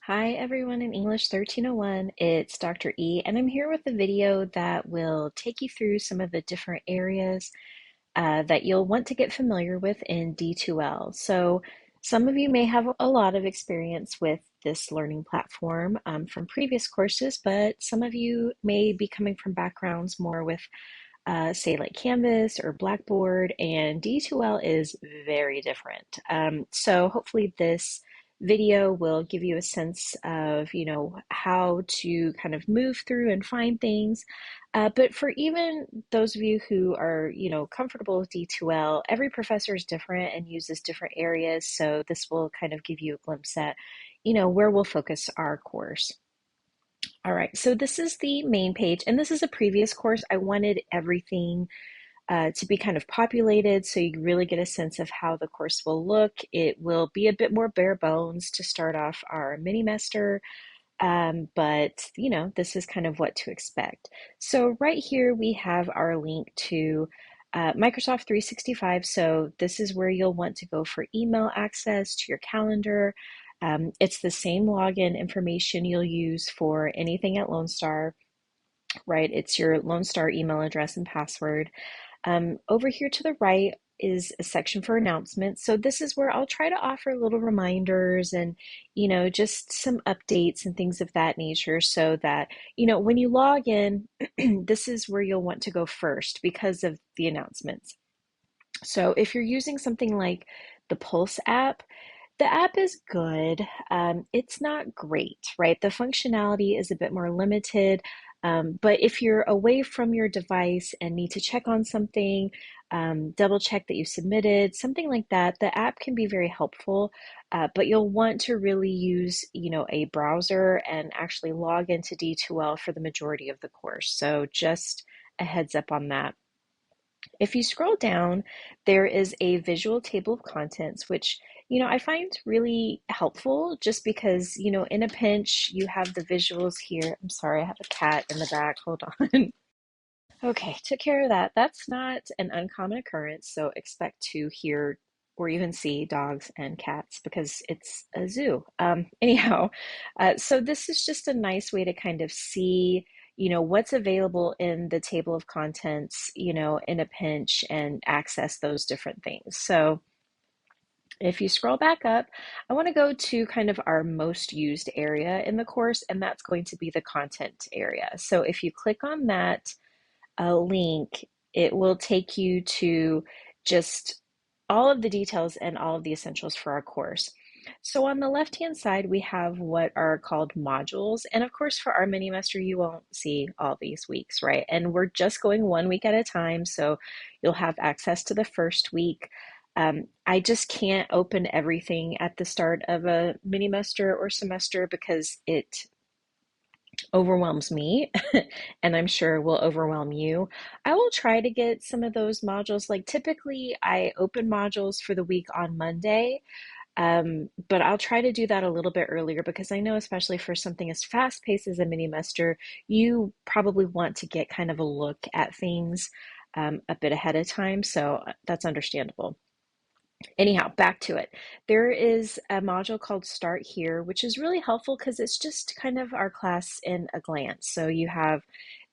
Hi everyone in English 1301, it's Dr. E, and I'm here with a video that will take you through some of the different areas that you'll want to get familiar with in D2L. So some of you may have a lot of experience with this learning platform from previous courses, but some of you may be coming from backgrounds more with say like Canvas or Blackboard, and D2L is very different. So hopefully this video will give you a sense of, how to kind of move through and find things. But for even those of you who are, comfortable with D2L, every professor is different and uses different areas. So this will kind of give you a glimpse at, where we'll focus our course. All right, so this is the main page, and this is a previous course. I wanted everything to be kind of populated so you really get a sense of how the course will look. It will be a bit more bare bones to start off our mini-mester, but this is kind of what to expect. So right here we have our link to Microsoft 365. So this is where you'll want to go for email access to your calendar. It's the same login information you'll use for anything at Lone Star, right? It's your Lone Star email address and password. Over here to the right is a section for announcements. So this is where I'll try to offer little reminders and, just some updates and things of that nature so that, when you log in, this is where you'll want to go first because of the announcements. So if you're using something like the Pulse app, the app is good. It's not great, right? The functionality is a bit more limited. But if you're away from your device and need to check on something, double check that you submitted, something like that, the app can be very helpful. But you'll want to really use, a browser and actually log into D2L for the majority of the course. So just a heads up on that. If you scroll down, there is a visual table of contents, which, I find really helpful just because, in a pinch, you have the visuals here. I'm sorry, I have a cat in the back. Hold on. Okay, took care of that. That's not an uncommon occurrence, so expect to hear or even see dogs and cats because it's a zoo. Anyhow, so this is just a nice way to kind of see, what's available in the table of contents, in a pinch and access those different things. So if you scroll back up, I want to go to kind of our most used area in the course, and that's going to be the content area. So if you click on that, a link, it will take you to just all of the details and all of the essentials for our course. So on the left-hand side, we have what are called modules. And of course, for our mini-mester, you won't see all these weeks, right? And we're just going 1 week at a time. So you'll have access to the first week. I just can't open everything at the start of a mini-mester or semester because it overwhelms me and I'm sure will overwhelm you. I will try to get some of those modules. Like typically I open modules for the week on Monday, but I'll try to do that a little bit earlier because I know especially for something as fast paced as a mini mester, you probably want to get kind of a look at things a bit ahead of time. So that's understandable. Anyhow, back to it. There is a module called Start Here, which is really helpful because it's just kind of our class in a glance. So you have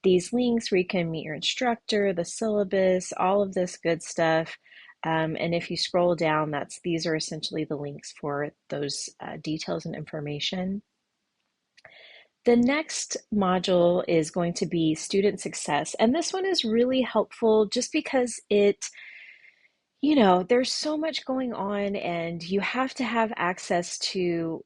these links where you can meet your instructor, the syllabus, all of this good stuff. And if you scroll down, these are essentially the links for those details and information. The next module is going to be student success. And this one is really helpful just because there's so much going on, and you have to have access to,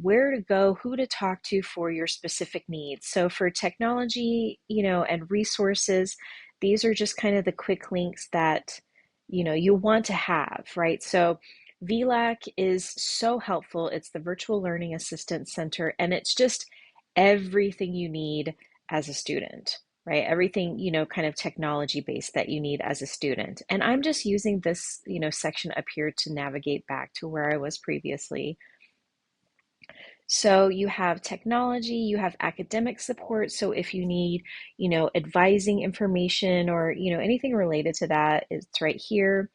where to go, who to talk to for your specific needs. So for technology, and resources, these are just kind of the quick links that, you want to have, right? So VLAC is so helpful. It's the Virtual Learning Assistance Center, and it's just everything you need as a student, right? Everything, kind of technology based that you need as a student. And I'm just using this, section up here to navigate back to where I was previously. So you have technology, you have academic support. So if you need, advising information or, anything related to that, it's right here.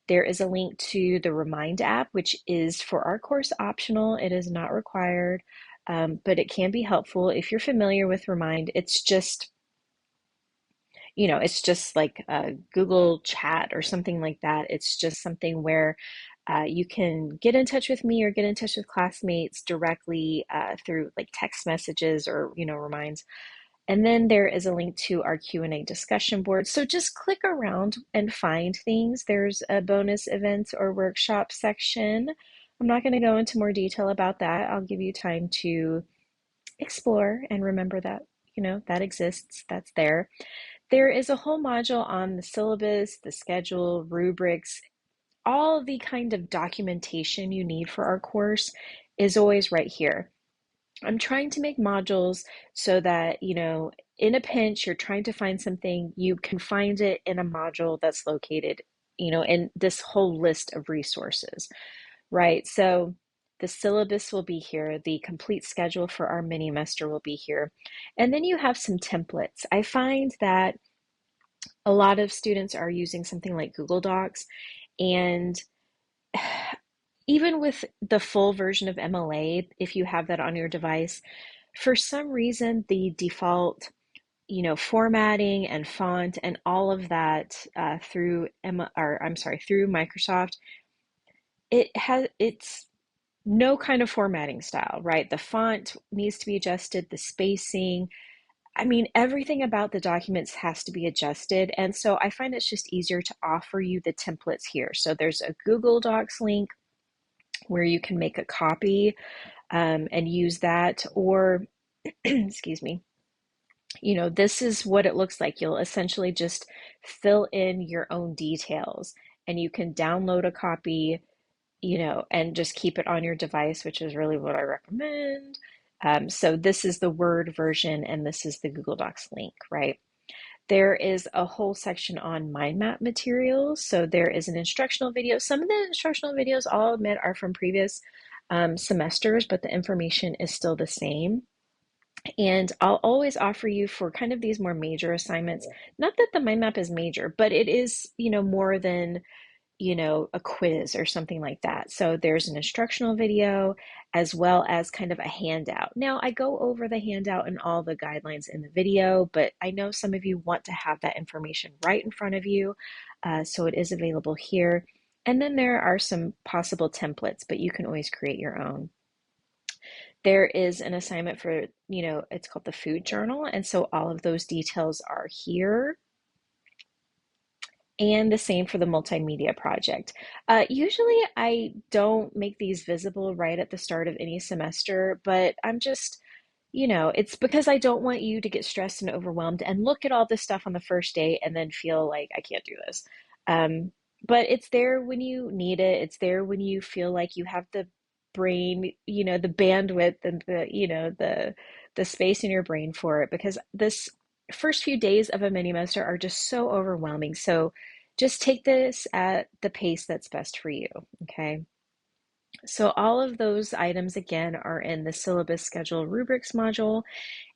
There is a link to the Remind app, which is for our course optional. It is not required, but it can be helpful. If you're familiar with Remind, it's just like a Google Chat or something like that. It's just something where you can get in touch with me or get in touch with classmates directly through like text messages or, reminds. And then there is a link to our Q&A discussion board. So just click around and find things. There's a bonus events or workshop section. I'm not going to go into more detail about that. I'll give you time to explore and remember that, that exists, that's there. There is a whole module on the syllabus, the schedule, rubrics, all the kind of documentation you need for our course is always right here. I'm trying to make modules so that, in a pinch, you're trying to find something, you can find it in a module that's located, in this whole list of resources, right? So the syllabus will be here, the complete schedule for our mini semester will be here. And then you have some templates. I find that a lot of students are using something like Google Docs, and even with the full version of MLA, if you have that on your device, for some reason the default, formatting and font and all of that through Microsoft, it's no kind of formatting style, right? The font needs to be adjusted, the spacing. I mean, everything about the documents has to be adjusted. And so I find it's just easier to offer you the templates here. So there's a Google Docs link where you can make a copy and use that, or, excuse me, this is what it looks like. You'll essentially just fill in your own details and you can download a copy, and just keep it on your device, which is really what I recommend. So this is the Word version and this is the Google Docs link, right? There is a whole section on mind map materials. So there is an instructional video. Some of the instructional videos, I'll admit, are from previous semesters, but the information is still the same. And I'll always offer you for kind of these more major assignments, not that the mind map is major, but it is, more than a quiz or something like that. So there's an instructional video as well as kind of a handout. Now, I go over the handout and all the guidelines in the video, but I know some of you want to have that information right in front of you. So it is available here. And then there are some possible templates, but you can always create your own. There is an assignment for, it's called the food journal. And so all of those details are here. And the same for the multimedia project. Usually I don't make these visible right at the start of any semester, but I'm just, it's because I don't want you to get stressed and overwhelmed and look at all this stuff on the first day and then feel like I can't do this. Um, but it's there when you need it. It's there when you feel like you have the brain, the bandwidth and the space in your brain for it, because this first few days of a mini semester are just so overwhelming. So just take this at the pace that's best for you, okay? So all of those items again are in the syllabus schedule rubrics module.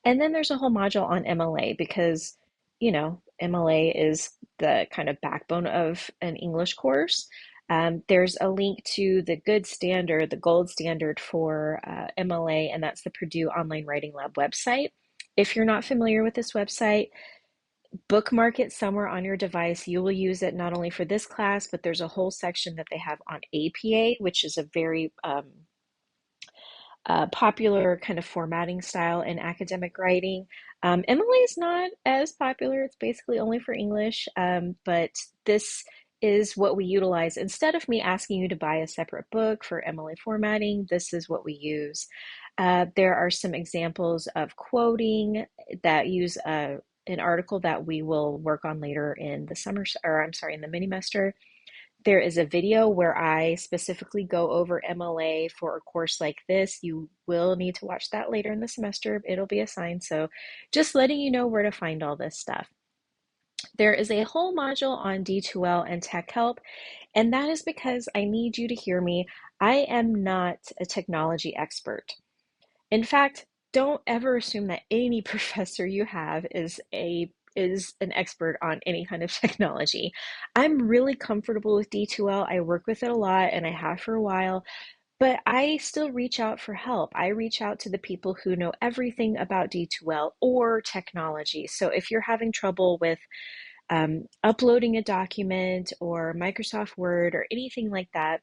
And then there's a whole module on MLA because, MLA is the kind of backbone of an English course. There's a link to the good standard, the gold standard for MLA, and that's the Purdue Online Writing Lab website. If you're not familiar with this website, bookmark it somewhere on your device. You will use it not only for this class, but there's a whole section that they have on APA, which is a very popular kind of formatting style in academic writing. MLA is not as popular. It's basically only for English, but this is what we utilize. Instead of me asking you to buy a separate book for MLA formatting, this is what we use. There are some examples of quoting that use an article that we will work on later in the in the mini semester. There is a video where I specifically go over MLA for a course like this. You will need to watch that later in the semester. It'll be assigned. So just letting you know where to find all this stuff. There is a whole module on D2L and tech help, and that is because I need you to hear me. I am not a technology expert. In fact, don't ever assume that any professor you have is is an expert on any kind of technology. I'm really comfortable with D2L. I work with it a lot and I have for a while, but I still reach out for help. I reach out to the people who know everything about D2L or technology. So if you're having trouble with uploading a document or Microsoft Word or anything like that,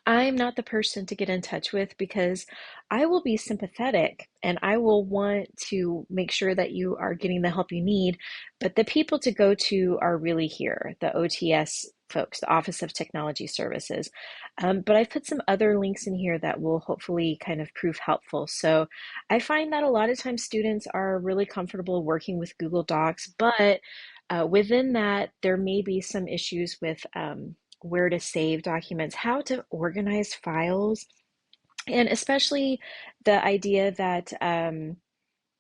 I'm not the person to get in touch with because I will be sympathetic and I will want to make sure that you are getting the help you need. But the people to go to are really here, the OTS folks, the Office of Technology Services. But I've put some other links in here that will hopefully kind of prove helpful. So I find that a lot of times students are really comfortable working with Google Docs, but within that, there may be some issues with where to save documents, how to organize files, and especially the idea that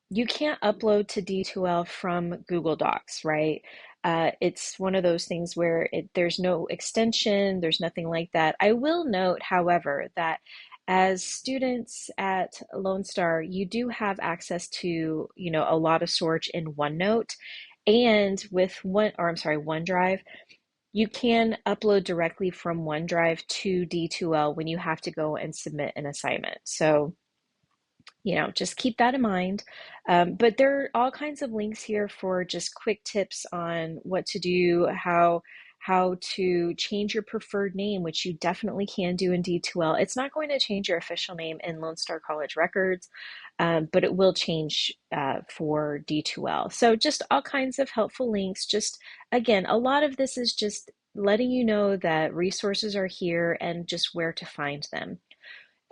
you can't upload to D2L from Google Docs, right? It's one of those things where there's no extension, there's nothing like that. I will note, however, that as students at Lone Star, you do have access to, a lot of storage in OneNote, and with OneDrive, you can upload directly from OneDrive to D2L when you have to go and submit an assignment. So, just keep that in mind. But there are all kinds of links here for just quick tips on what to do, how to change your preferred name, which you definitely can do in D2L. It's not going to change your official name in Lone Star College records, but it will change for D2L. So just all kinds of helpful links. Just again, a lot of this is just letting you know that resources are here and just where to find them.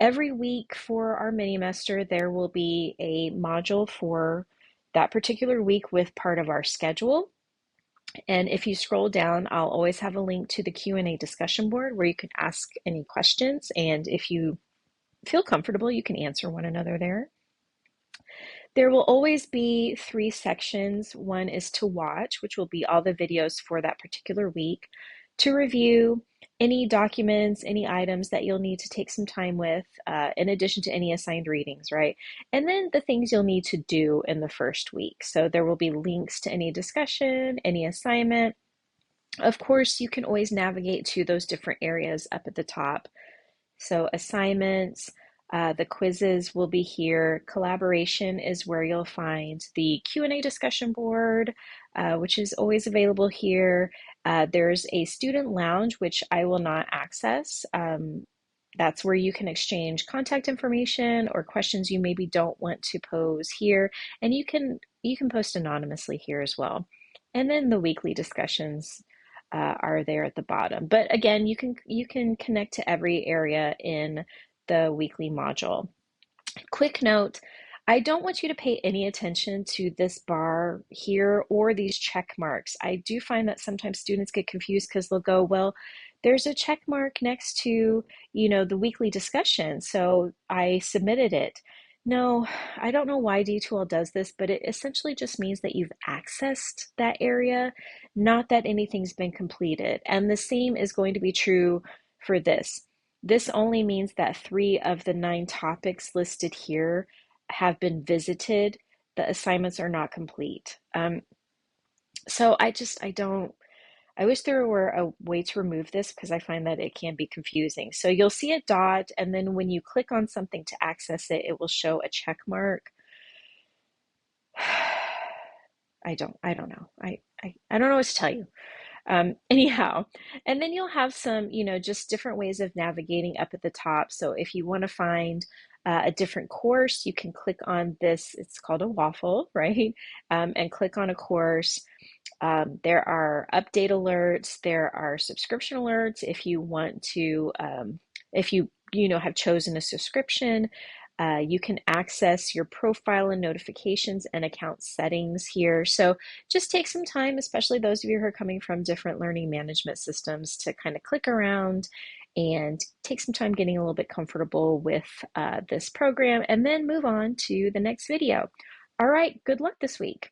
Every week for our mini-mester, there will be a module for that particular week with part of our schedule. And if you scroll down, I'll always have a link to the Q&A discussion board where you can ask any questions. And if you feel comfortable, you can answer one another there. There will always be 3 sections. One is to watch, which will be all the videos for that particular week, to review any documents, any items that you'll need to take some time with, in addition to any assigned readings, right? And then the things you'll need to do in the first week. So there will be links to any discussion, any assignment. Of course, you can always navigate to those different areas up at the top. So assignments, the quizzes will be here. Collaboration is where you'll find the Q&A discussion board, which is always available here. There's a student lounge, which I will not access. That's where you can exchange contact information or questions you maybe don't want to pose here. And you can post anonymously here as well. And then the weekly discussions are there at the bottom. But again, you can connect to every area in the weekly module. Quick note, I don't want you to pay any attention to this bar here or these check marks. I do find that sometimes students get confused because they'll go, well, there's a check mark next to, the weekly discussion, so I submitted it. No, I don't know why D2L does this, but it essentially just means that you've accessed that area, not that anything's been completed. And the same is going to be true for this. This only means that 3 of the 9 topics listed here have been visited. The assignments are not complete. So I wish there were a way to remove this because I find that it can be confusing. So you'll see a dot, and then when you click on something to access it, it will show a check mark. I don't know. I don't know what to tell you. Anyhow, and then you'll have some, just different ways of navigating up at the top. So if you want to find a different course, you can click on this. It's called a waffle, right? And click on a course. There are update alerts. There are subscription alerts if you want to, if you have chosen a subscription. You can access your profile and notifications and account settings here. So just take some time, especially those of you who are coming from different learning management systems, to kind of click around and take some time getting a little bit comfortable with this program, and then move on to the next video. All right, good luck this week.